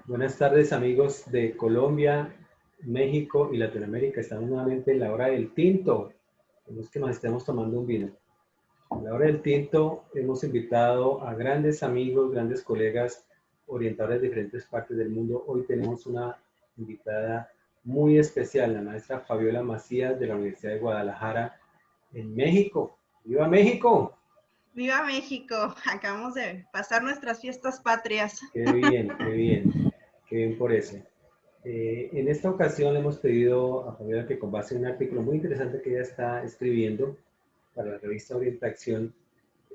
Buenas tardes, amigos de Colombia, México y Latinoamérica. Estamos nuevamente en la hora del tinto. No es que nos estemos tomando un vino. En la hora del tinto hemos invitado a grandes amigos, grandes colegas, orientadores de diferentes partes del mundo. Hoy tenemos una invitada muy especial, la maestra Fabiola Macías de la Universidad de Guadalajara en México. ¡Viva México! ¡Viva México! Acabamos de pasar nuestras fiestas patrias. Qué bien, qué bien, qué bien por eso. En esta ocasión le hemos pedido a Fabiola que con base en un artículo muy interesante que ella está escribiendo para la revista Orientación,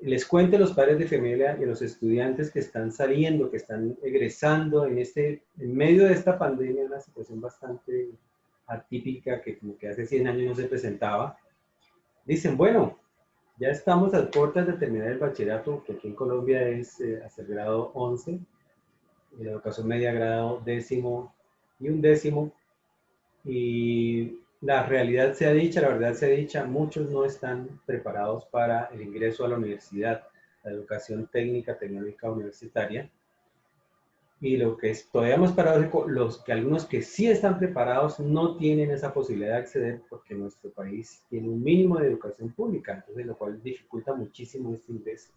les cuente a los padres de familia y a los estudiantes que están saliendo, que están egresando en medio de esta pandemia, una situación bastante atípica que como que hace 100 años no se presentaba. Dicen, bueno, ya estamos a puertas de terminar el bachillerato, que aquí en Colombia es hasta el grado 11, en la educación media grado décimo y undécimo, y la realidad sea dicha, la verdad sea dicha, muchos no están preparados para el ingreso a la universidad, la educación técnica, tecnológica universitaria. Y lo que es todavía más paradójico, algunos que sí están preparados no tienen esa posibilidad de acceder porque nuestro país tiene un mínimo de educación pública, entonces lo cual dificulta muchísimo este ingreso.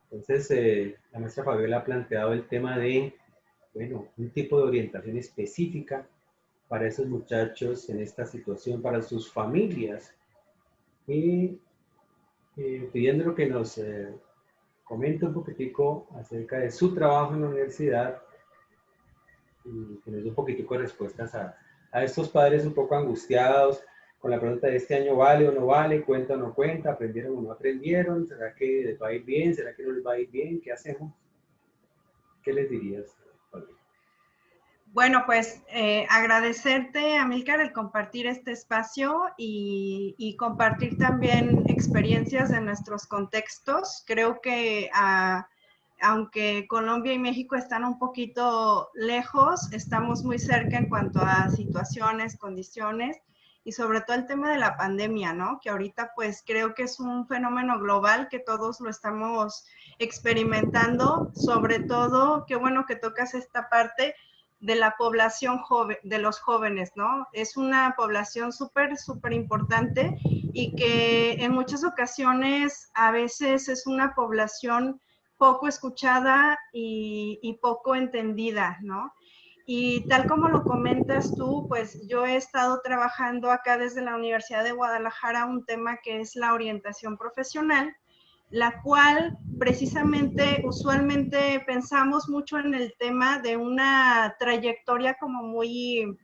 Entonces, la maestra Fabiola ha planteado el tema de, bueno, un tipo de orientación específica para esos muchachos en esta situación, para sus familias, y pidiéndole que nos comente un poquitico acerca de su trabajo en la universidad y que nos dé un poquitico de respuestas a estos padres un poco angustiados con la pregunta de este año vale o no vale, cuenta o no cuenta, aprendieron o no aprendieron, ¿será que les va a ir bien? ¿Será que no les va a ir bien? ¿Qué hacemos? ¿Qué les dirías, Fabiola? Bueno, pues agradecerte, Amílcar, el compartir este espacio y compartir también experiencias de nuestros contextos. Creo que aunque Colombia y México están un poquito lejos, estamos muy cerca en cuanto a situaciones, condiciones y sobre todo el tema de la pandemia, ¿no? Que ahorita pues creo que es un fenómeno global que todos lo estamos experimentando, sobre todo, qué bueno que tocas esta parte de la población joven, de los jóvenes, ¿no? Es una población súper importante y que en muchas ocasiones a veces es una población poco escuchada y poco entendida, ¿no? Y tal como lo comentas tú, pues yo he estado trabajando acá desde la Universidad de Guadalajara un tema que es la orientación profesional, la cual precisamente usualmente pensamos mucho en el tema de una trayectoria como muy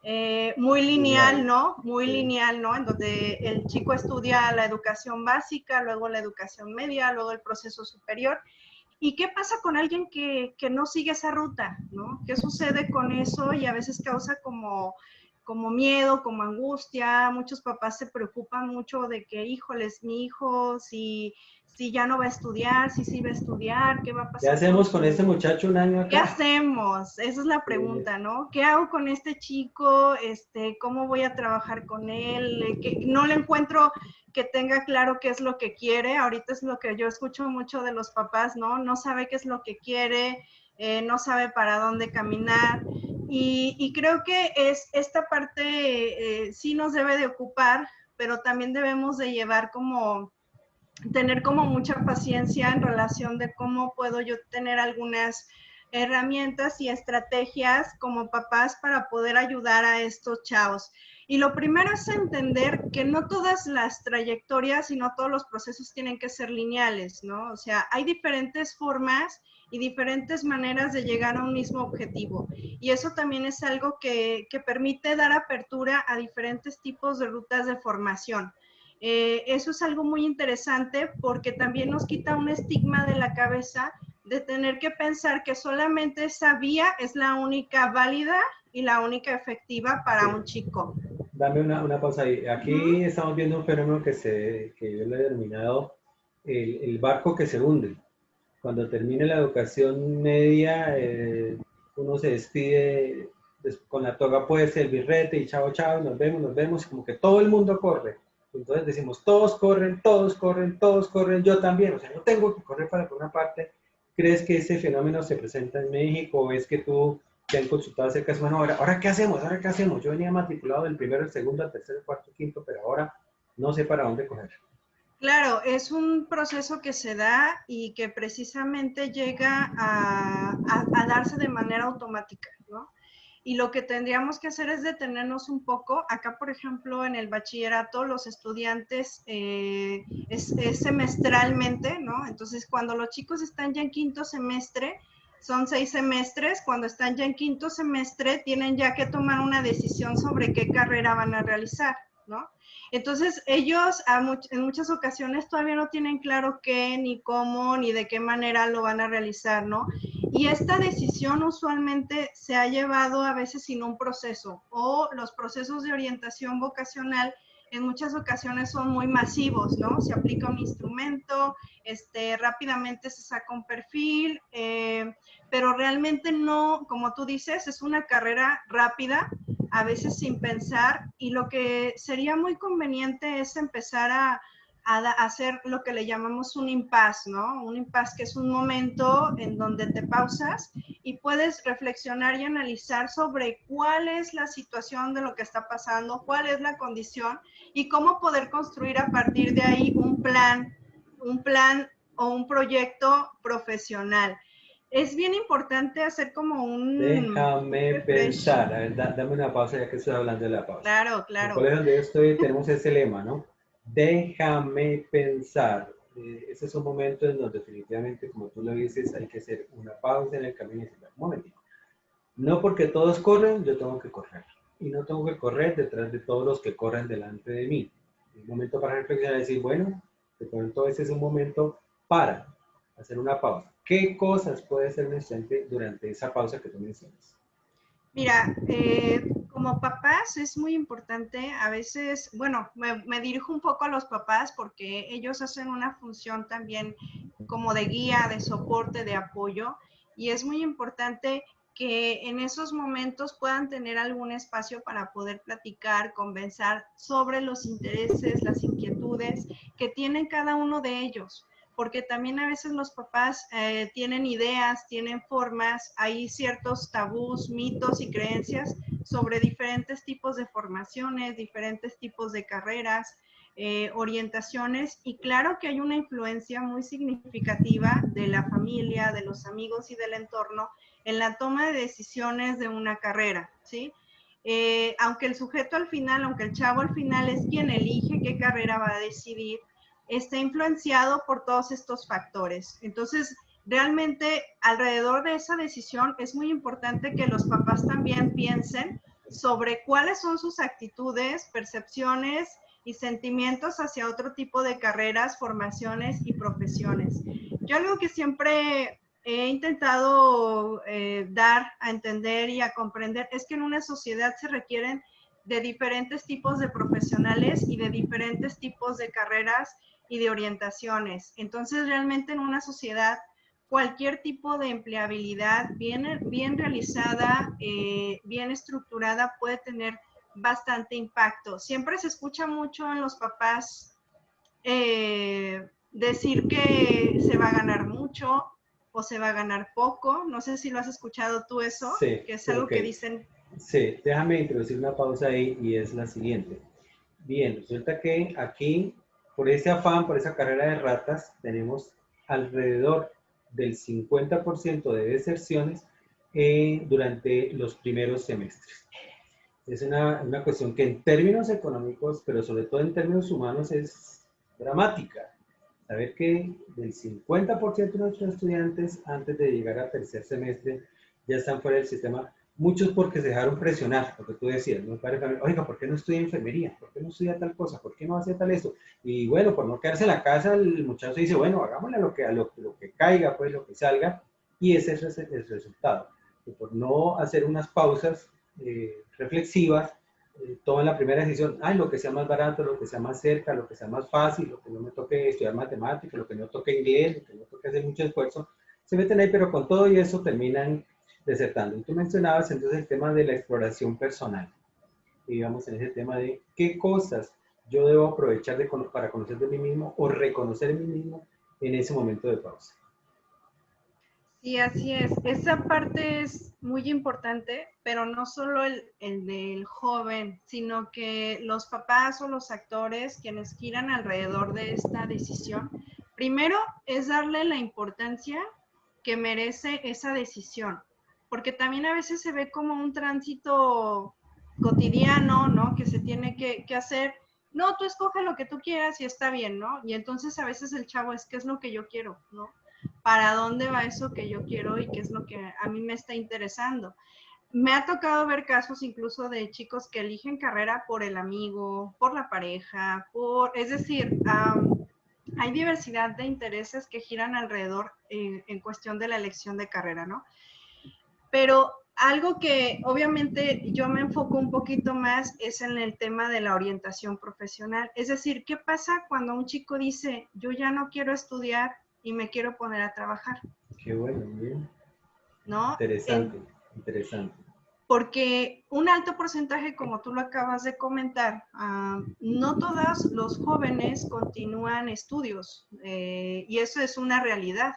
lineal, Lineal. ¿no? Muy Sí. lineal, ¿no? En donde el chico estudia la educación básica, luego la educación media, luego el proceso superior. ¿Y qué pasa con alguien que no sigue esa ruta, ¿no? ¿Qué sucede con eso? Y a veces causa como miedo, como angustia. Muchos papás se preocupan mucho de que, híjoles, mi hijo, si ya no va a estudiar, si sí va a estudiar, ¿qué va a ¿Qué pasar con hacemos con este su... muchacho un año ¿Qué acá? hacemos? Esa es la pregunta, ¿no? ¿Qué hago con este chico? ¿Cómo voy a trabajar con él? No le encuentro que tenga claro qué es lo que quiere. Ahorita es lo que yo escucho mucho de los papás, ¿no? No sabe qué es lo que quiere, no sabe para dónde caminar. Y creo que esta parte sí nos debe de ocupar, pero también debemos de llevar tener como mucha paciencia en relación de cómo puedo yo tener algunas herramientas y estrategias como papás para poder ayudar a estos chavos. Y lo primero es entender que no todas las trayectorias y no todos los procesos tienen que ser lineales, ¿no? O sea, hay diferentes formas y diferentes maneras de llegar a un mismo objetivo. Y eso también es algo que permite dar apertura a diferentes tipos de rutas de formación. Eso es algo muy interesante porque también nos quita un estigma de la cabeza de tener que pensar que solamente esa vía es la única válida y la única efectiva para Sí. un chico. Dame una pausa ahí. Aquí estamos viendo un fenómeno que yo le he denominado el barco que se hunde. Cuando termine la educación media, uno se despide con la toga puesta, el birrete y chao, chao, nos vemos, y como que todo el mundo corre. Entonces decimos, todos corren, yo también. O sea, yo tengo que correr para por una parte crees que ese fenómeno se presenta en México o es que tú te han consultado acerca de eso? Bueno, ahora ¿qué hacemos? ¿Ahora qué hacemos? Yo venía matriculado del primero, el segundo, al tercero, el cuarto, quinto, pero ahora no sé para dónde coger. Claro, es un proceso que se da y que precisamente llega a darse de manera automática, ¿no? Y lo que tendríamos que hacer es detenernos un poco. Acá, por ejemplo, en el bachillerato, los estudiantes es semestralmente, ¿no? Entonces, cuando los chicos están ya en quinto semestre, son 6 semestres, cuando están ya en quinto semestre, tienen ya que tomar una decisión sobre qué carrera van a realizar, ¿no? Entonces, ellos en muchas ocasiones todavía no tienen claro qué, ni cómo, ni de qué manera lo van a realizar, ¿no? Y esta decisión usualmente se ha llevado a veces sin un proceso, o los procesos de orientación vocacional en muchas ocasiones son muy masivos, ¿no? Se aplica un instrumento, rápidamente se saca un perfil, pero realmente no, como tú dices, es una carrera rápida, a veces sin pensar, y lo que sería muy conveniente es empezar a hacer lo que le llamamos un impasse, ¿no? Un impasse que es un momento en donde te pausas y puedes reflexionar y analizar sobre cuál es la situación de lo que está pasando, cuál es la condición y cómo poder construir a partir de ahí un plan o un proyecto profesional. Es bien importante hacer como un Déjame refresh. pensar. A ver, dame una pausa ya que estoy hablando de la pausa. Claro, En el claro. colegio donde yo estoy tenemos ese lema, ¿no? Déjame pensar. Ese es un momento en donde definitivamente, como tú lo dices, hay que hacer una pausa en el camino y decir, un momentito. No porque todos corren, yo tengo que correr. Y no tengo que correr detrás de todos los que corren delante de mí. Un momento para reflexionar y decir, bueno, de pronto ese es un momento para hacer una pausa. ¿Qué cosas puede ser necesario durante esa pausa que tú mencionas? Mira, como papás es muy importante, a veces, bueno, me dirijo un poco a los papás porque ellos hacen una función también como de guía, de soporte, de apoyo, y es muy importante que en esos momentos puedan tener algún espacio para poder platicar, conversar sobre los intereses, las inquietudes que tienen cada uno de ellos, porque también a veces los papás tienen ideas, tienen formas, hay ciertos tabús, mitos y creencias sobre diferentes tipos de formaciones, diferentes tipos de carreras, orientaciones, y claro que hay una influencia muy significativa de la familia, de los amigos y del entorno en la toma de decisiones de una carrera, ¿sí? Aunque el sujeto al final, aunque el chavo al final es quien elige qué carrera va a decidir, está influenciado por todos estos factores. Entonces, realmente alrededor de esa decisión es muy importante que los papás también piensen sobre cuáles son sus actitudes, percepciones y sentimientos hacia otro tipo de carreras, formaciones y profesiones. Yo algo que siempre he intentado dar a entender y a comprender es que en una sociedad se requieren de diferentes tipos de profesionales y de diferentes tipos de carreras y de orientaciones. Entonces, realmente en una sociedad, cualquier tipo de empleabilidad bien realizada, bien estructurada, puede tener bastante impacto. Siempre se escucha mucho en los papás decir que se va a ganar mucho o se va a ganar poco. No sé si lo has escuchado tú eso, Sí, que es sí, algo ok. que dicen. Sí, déjame introducir una pausa ahí y es la siguiente. Bien, resulta que aquí, por ese afán, por esa carrera de ratas, tenemos alrededor del 50% de deserciones durante los primeros semestres. Es una cuestión que en términos económicos, pero sobre todo en términos humanos, es dramática. Saber que del 50% de nuestros estudiantes, antes de llegar al tercer semestre, ya están fuera del sistema. Muchos porque se dejaron presionar, lo que tú decías, ¿no? Oiga, ¿por qué no estudia enfermería? ¿Por qué no estudia tal cosa? ¿Por qué no hace tal eso? Y bueno, por no quedarse en la casa, el muchacho dice, bueno, hagámosle lo que caiga, pues lo que salga, y ese es el resultado. Y por no hacer unas pausas reflexivas, toman la primera decisión, ay, lo que sea más barato, lo que sea más cerca, lo que sea más fácil, lo que no me toque estudiar matemáticas, lo que no toque inglés, lo que no toque hacer mucho esfuerzo, se meten ahí, pero con todo y eso terminan desertando. Y tú mencionabas entonces el tema de la exploración personal, y digamos en ese tema de qué cosas yo debo aprovechar para conocer de mí mismo o reconocer en mí mismo en ese momento de pausa. Sí, así es. Esa parte es muy importante, pero no solo el del joven, sino que los papás o los actores quienes giran alrededor de esta decisión, primero es darle la importancia que merece esa decisión, porque también a veces se ve como un tránsito cotidiano, ¿no? Que se tiene que hacer. No, tú escoge lo que tú quieras y está bien, ¿no? Y entonces a veces el chavo es, ¿qué es lo que yo quiero, ¿no? ¿Para dónde va eso que yo quiero y qué es lo que a mí me está interesando? Me ha tocado ver casos incluso de chicos que eligen carrera por el amigo, por la pareja, es decir, hay diversidad de intereses que giran alrededor en cuestión de la elección de carrera, ¿no? Pero algo que obviamente yo me enfoco un poquito más es en el tema de la orientación profesional. Es decir, ¿qué pasa cuando un chico dice, yo ya no quiero estudiar y me quiero poner a trabajar? Qué bueno, muy bien. ¿No? Interesante, interesante. Porque un alto porcentaje, como tú lo acabas de comentar, no todos los jóvenes continúan estudios y eso es una realidad.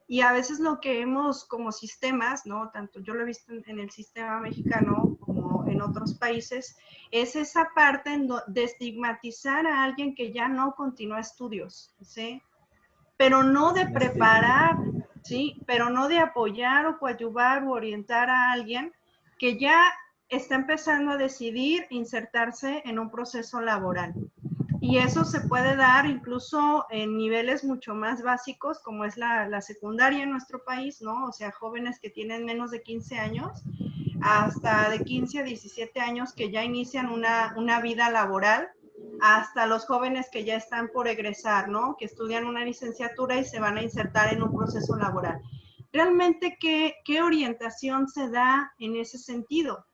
Y a veces lo que hemos como sistemas, ¿no? Tanto yo lo he visto en el sistema mexicano como en otros países, es esa parte de estigmatizar a alguien que ya no continúa estudios, ¿sí? Pero no de Un estigma. preparar, ¿sí? Pero no de apoyar o coadyuvar o orientar a alguien que ya está empezando a decidir insertarse en un proceso laboral. Y eso se puede dar incluso en niveles mucho más básicos, como es la secundaria en nuestro país, ¿no? O sea, jóvenes que tienen menos de 15 años, hasta de 15 a 17 años que ya inician una vida laboral, hasta los jóvenes que ya están por egresar, ¿no? Que estudian una licenciatura y se van a insertar en un proceso laboral. Realmente, ¿qué orientación se da en ese sentido?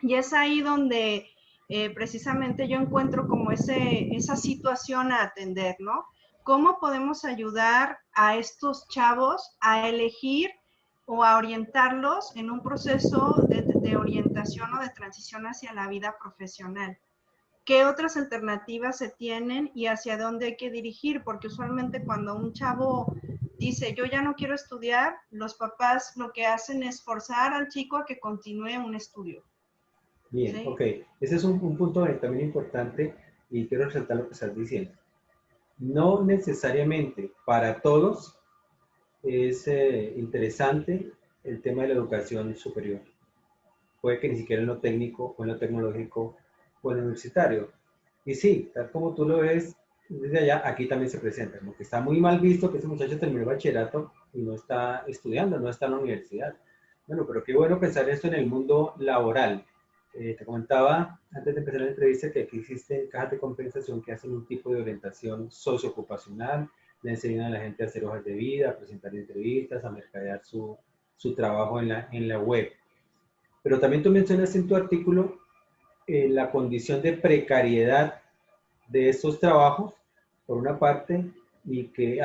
Y es ahí donde precisamente yo encuentro como esa situación a atender, ¿no? ¿Cómo podemos ayudar a estos chavos a elegir o a orientarlos en un proceso de orientación o de transición hacia la vida profesional? ¿Qué otras alternativas se tienen y hacia dónde hay que dirigir? Porque usualmente cuando un chavo dice, yo ya no quiero estudiar, los papás lo que hacen es forzar al chico a que continúe un estudio. Bien, ¿Sí? ok. Ese es un punto también importante y quiero resaltar lo que estás diciendo. No necesariamente para todos es interesante el tema de la educación superior. Puede que ni siquiera en lo técnico o en lo tecnológico o en lo universitario. Y sí, tal como tú lo ves desde allá, aquí también se presenta, como que está muy mal visto que ese muchacho terminó el bachillerato y no está estudiando, no está en la universidad. Bueno, pero qué bueno pensar esto en el mundo laboral. Te comentaba antes de empezar la entrevista que aquí existen cajas de compensación que hacen un tipo de orientación socioocupacional, le enseñan a la gente a hacer hojas de vida, a presentar entrevistas, a mercadear su trabajo en la web. Pero también tú mencionas en tu artículo la condición de precariedad de estos trabajos, por una parte, y que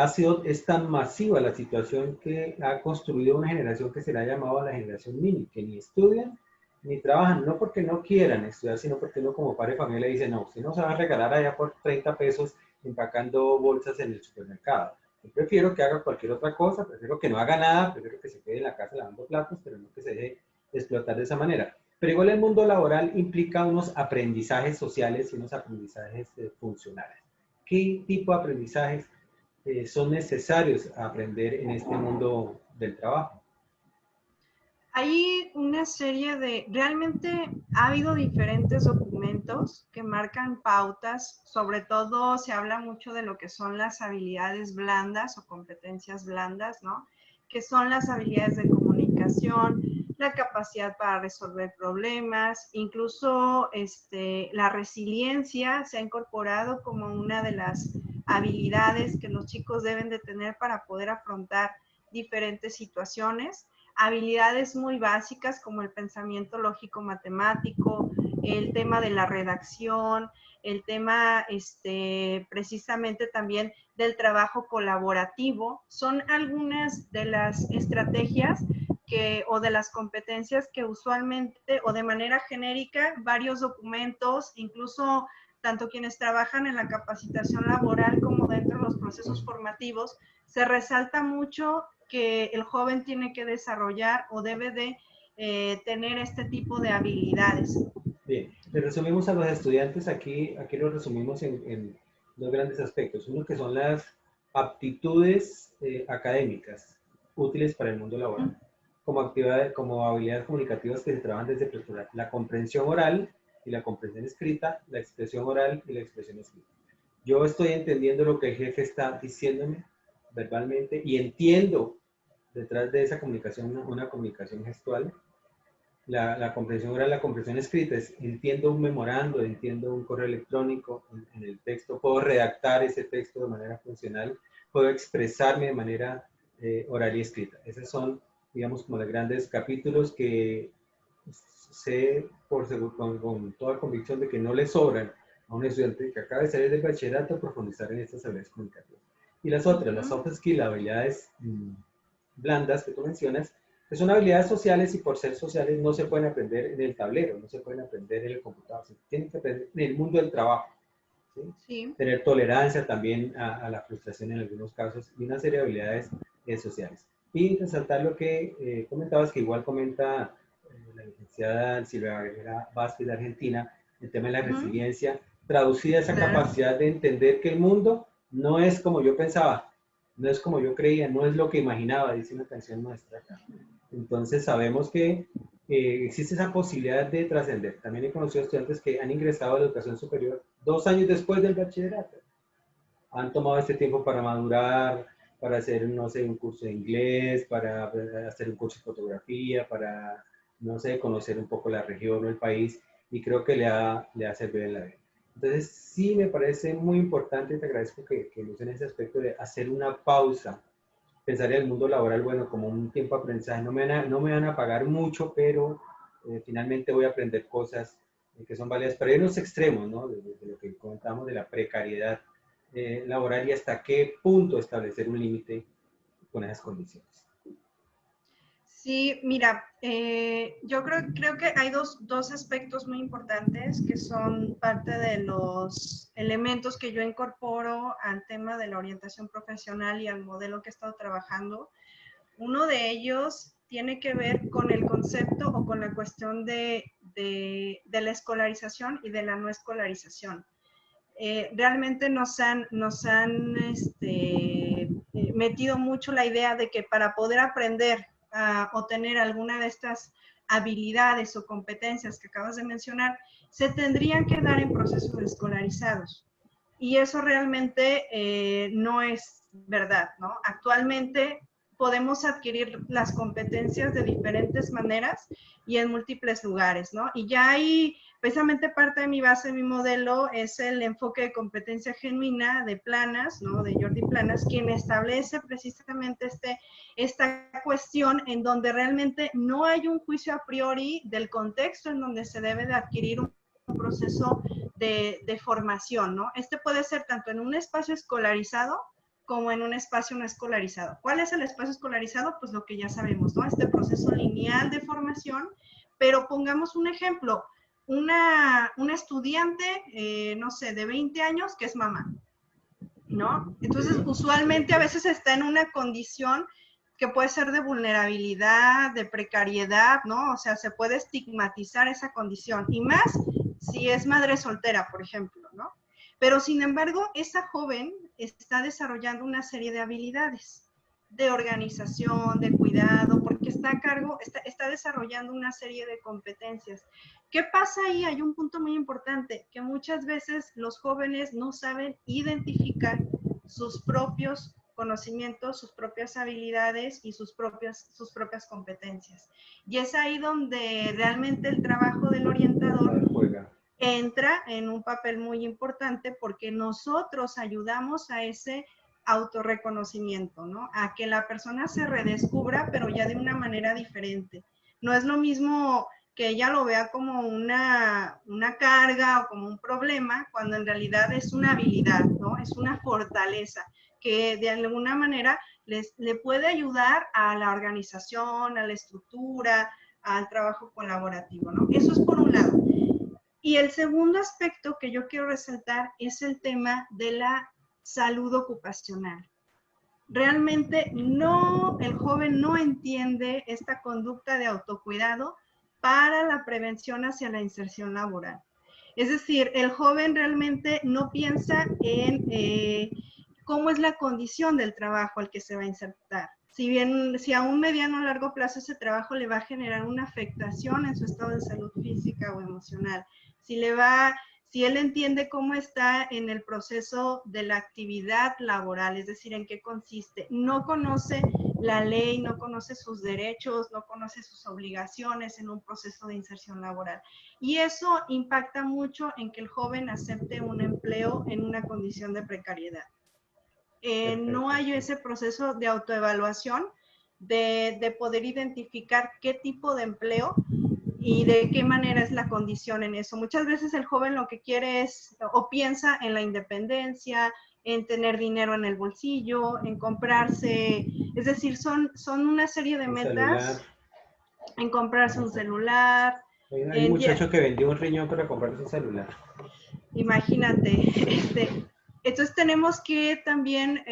es tan masiva la situación que ha construido una generación que se le ha llamado la generación mini, que ni estudian ni trabajan, no porque no quieran estudiar, sino porque uno como padre de familia dice, no, usted no se va a regalar allá por 30 pesos empacando bolsas en el supermercado. Yo prefiero que haga cualquier otra cosa, prefiero que no haga nada, prefiero que se quede en la casa lavando platos, pero no que se deje explotar de esa manera. Pero igual el mundo laboral implica unos aprendizajes sociales y unos aprendizajes funcionales. ¿Qué tipo de aprendizajes son necesarios aprender en este mundo del trabajo? Hay una serie realmente ha habido diferentes documentos que marcan pautas, sobre todo se habla mucho de lo que son las habilidades blandas o competencias blandas, ¿no? Que son las habilidades de comunicación, la capacidad para resolver problemas, incluso la resiliencia se ha incorporado como una de las habilidades que los chicos deben de tener para poder afrontar diferentes situaciones. Habilidades muy básicas como el pensamiento lógico matemático, el tema de la redacción, el tema precisamente también del trabajo colaborativo, son algunas de las estrategias o de las competencias que usualmente o de manera genérica varios documentos, incluso tanto quienes trabajan en la capacitación laboral como dentro de los procesos formativos, se resalta mucho que el joven tiene que desarrollar o debe de tener este tipo de habilidades? Bien, le resumimos a los estudiantes aquí lo resumimos en dos grandes aspectos. Uno que son las aptitudes académicas útiles para el mundo laboral, como habilidades comunicativas que se trabajan desde preescolar. La comprensión oral y la comprensión escrita, la expresión oral y la expresión escrita. Yo estoy entendiendo lo que el jefe está diciéndome verbalmente y entiendo detrás de esa comunicación una comunicación gestual. La comprensión oral, la comprensión escrita es entiendo un memorando, entiendo un correo electrónico en el texto, puedo redactar ese texto de manera funcional, puedo expresarme de manera oral y escrita. Esos son, digamos, como los grandes capítulos que sé con toda convicción de que no le sobran a un estudiante que acaba de salir del bachillerato profundizar en estas habilidades comunicativas. Y las otras, las soft skills, las habilidades blandas que tú mencionas, que son habilidades sociales y por ser sociales no se pueden aprender en el tablero, no se pueden aprender en el computador, se tienen que aprender en el mundo del trabajo. ¿Sí? Sí. Tener tolerancia también a la frustración en algunos casos y una serie de habilidades sociales. Y resaltar lo que comentabas, que igual comenta la licenciada Silvia Vázquez de Argentina, el tema de la resiliencia, traducida esa capacidad de entender que el mundo no es como yo pensaba, no es como yo creía, no es lo que imaginaba, dice una canción nuestra acá. Entonces sabemos que existe esa posibilidad de trascender. También he conocido estudiantes que han ingresado a la educación superior 2 años después del bachillerato. Han tomado este tiempo para madurar, para hacer, no sé, un curso de inglés, para hacer un curso de fotografía, para, no sé, conocer un poco la región o el país, y creo que le ha servido en la vida. Entonces, sí me parece muy importante, y te agradezco que menciones ese aspecto de hacer una pausa, pensar en el mundo laboral, bueno, como un tiempo de aprendizaje, no me van a pagar mucho, pero finalmente voy a aprender cosas que son válidas, pero hay unos extremos, ¿no? De lo que comentamos de la precariedad laboral y hasta qué punto establecer un límite con esas condiciones. Sí, mira, yo creo que hay dos aspectos muy importantes que son parte de los elementos que yo incorporo al tema de la orientación profesional y al modelo que he estado trabajando. Uno de ellos tiene que ver con el concepto o con la cuestión de la escolarización y de la no escolarización. Realmente nos han metido mucho la idea de que para poder aprender o tener alguna de estas habilidades o competencias que acabas de mencionar, se tendrían que dar en procesos escolarizados. Y eso realmente no es verdad, ¿no? Actualmente podemos adquirir las competencias de diferentes maneras y en múltiples lugares, ¿no? Y ya hay, precisamente parte de mi base, de mi modelo, es el enfoque de competencia genuina de Planas, ¿no? De Jordi Planas, quien establece precisamente esta cuestión en donde realmente no hay un juicio a priori del contexto en donde se debe de adquirir un proceso de formación, ¿no? Este puede ser tanto en un espacio escolarizado como en un espacio no escolarizado. ¿Cuál es el espacio escolarizado? Pues lo que ya sabemos, ¿no? Este proceso lineal de formación, pero pongamos un ejemplo, una estudiante, no sé, de 20 años que es mamá, ¿no? Entonces, usualmente a veces está en una condición que puede ser de vulnerabilidad, de precariedad, ¿no? O sea, se puede estigmatizar esa condición, y más si es madre soltera, por ejemplo, ¿no? Pero sin embargo, esa joven está desarrollando una serie de habilidades de organización, de cuidado, porque está a cargo, está desarrollando una serie de competencias. ¿Qué pasa ahí? Hay un punto muy importante, que muchas veces los jóvenes no saben identificar sus propios conocimientos, sus propias habilidades y sus propias competencias. Y es ahí donde realmente el trabajo del orientador entra en un papel muy importante, porque nosotros ayudamos a ese autorreconocimiento, ¿no? A que la persona se redescubra, pero ya de una manera diferente. No es lo mismo que ella lo vea como una carga o como un problema, cuando en realidad es una habilidad, ¿no? Es una fortaleza que de alguna manera le puede ayudar a la organización, a la estructura, al trabajo colaborativo, ¿no? Eso es por un lado. Y el segundo aspecto que yo quiero resaltar es el tema de la salud ocupacional. realmente no, el joven no entiende esta conducta de autocuidado para la prevención hacia la inserción laboral. Es decir, el joven realmente no piensa en cómo es la condición del trabajo al que se va a insertar. Si bien, si a un mediano o largo plazo ese trabajo le va a generar una afectación en su estado de salud física o emocional, si él entiende cómo está en el proceso de la actividad laboral, es decir, en qué consiste, no conoce la ley, no conoce sus derechos, no conoce sus obligaciones en un proceso de inserción laboral. Y eso impacta mucho en que el joven acepte un empleo en una condición de precariedad. No hay ese proceso de autoevaluación, de poder identificar qué tipo de empleo y de qué manera es la condición en eso. Muchas veces el joven lo que quiere es o piensa en la independencia, en tener dinero en el bolsillo, en comprarse, es decir, son una serie de metas, en comprarse un celular. Hay un muchacho que vendió un riñón para comprarse un celular. Imagínate, entonces tenemos que también,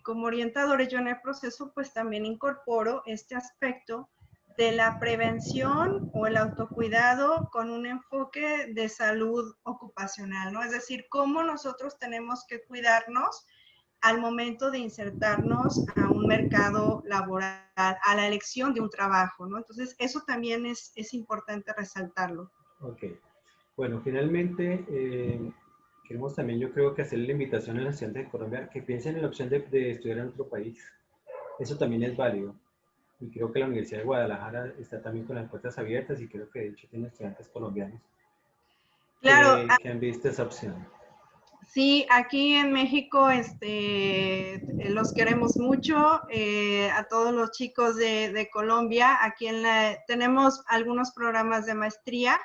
como orientadores, yo en el proceso, pues también incorporo este aspecto de la prevención o el autocuidado con un enfoque de salud ocupacional, ¿no? Es decir, cómo nosotros tenemos que cuidarnos al momento de insertarnos a un mercado laboral, a la elección de un trabajo, ¿no? Entonces, eso también es importante resaltarlo. Ok. Bueno, finalmente, queremos también, yo creo que hacerle la invitación a los estudiantes de Colombia que piensen en la opción de estudiar en otro país. Eso también es válido. Y creo que la Universidad de Guadalajara está también con las puertas abiertas y creo que de hecho tiene estudiantes colombianos Claro, que han visto esa opción. sí, aquí en México los queremos mucho, a todos los chicos de Colombia. Aquí tenemos algunos programas de maestría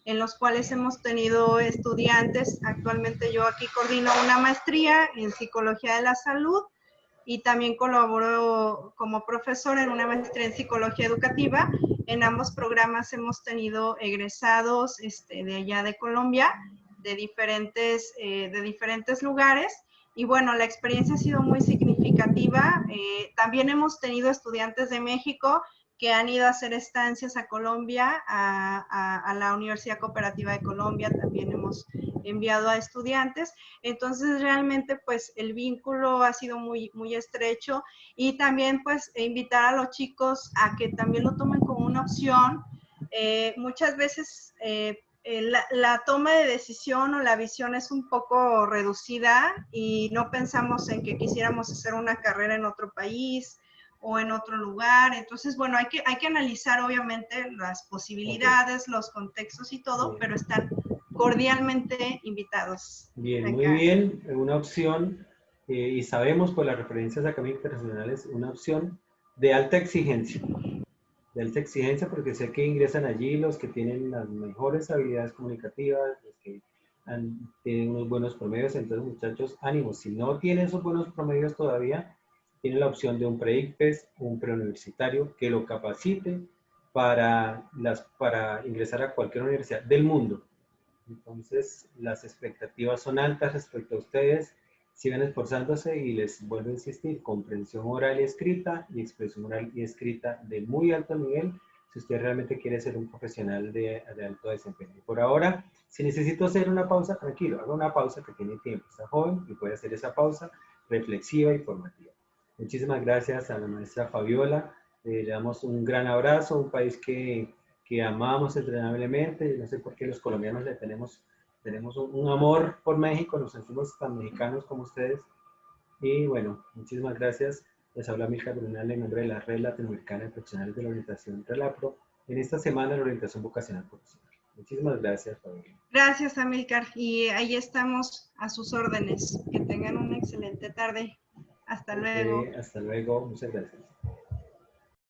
en los cuales hemos tenido estudiantes. Actualmente yo aquí coordino una maestría en psicología de la salud y también colaboro como profesor en una maestría en psicología educativa. En ambos programas hemos tenido egresados de allá de Colombia, de diferentes lugares. Y bueno, la experiencia ha sido muy significativa. También hemos tenido estudiantes de México que han ido a hacer estancias a Colombia, a la Universidad Cooperativa de Colombia, también hemos enviado a estudiantes. Entonces, realmente, pues, el vínculo ha sido muy, muy estrecho y también, pues, invitar a los chicos a que también lo tomen como una opción. Muchas veces la toma de decisión o la visión es un poco reducida y no pensamos en que quisiéramos hacer una carrera en otro país o en otro lugar. Entonces, bueno, hay que analizar obviamente las posibilidades, los contextos y todo, pero están cordialmente invitados. Bien, muy bien, una opción, y sabemos por las referencias académicas internacionales, una opción de alta exigencia porque sé que ingresan allí los que tienen las mejores habilidades comunicativas, los que tienen unos buenos promedios. Entonces, muchachos, ánimo, si no tienen esos buenos promedios todavía, tienen la opción de un pre-ICFES, un preuniversitario que lo capacite para ingresar a cualquier universidad del mundo. Entonces, las expectativas son altas respecto a ustedes. Sigan esforzándose y les vuelvo a insistir, comprensión oral y escrita y expresión oral y escrita de muy alto nivel si usted realmente quiere ser un profesional de alto desempeño. Por ahora, si necesito hacer una pausa, tranquilo, haga una pausa que tiene tiempo. Está joven y puede hacer esa pausa reflexiva y formativa. Muchísimas gracias a la maestra Fabiola. Le damos un gran abrazo, un país que amamos entrañablemente. No sé por qué los colombianos tenemos un amor por México, nos sentimos tan mexicanos como ustedes. Y bueno, muchísimas gracias. Les habla Milka Brunal en nombre de la Red Latinoamericana de Profesionales de la Orientación RELAPRO en esta semana de la orientación vocacional profesional. Muchísimas gracias, Fabiola. Gracias, Amílcar. Y ahí estamos a sus órdenes. Que tengan una excelente tarde. Hasta luego. Hasta luego. Muchas gracias.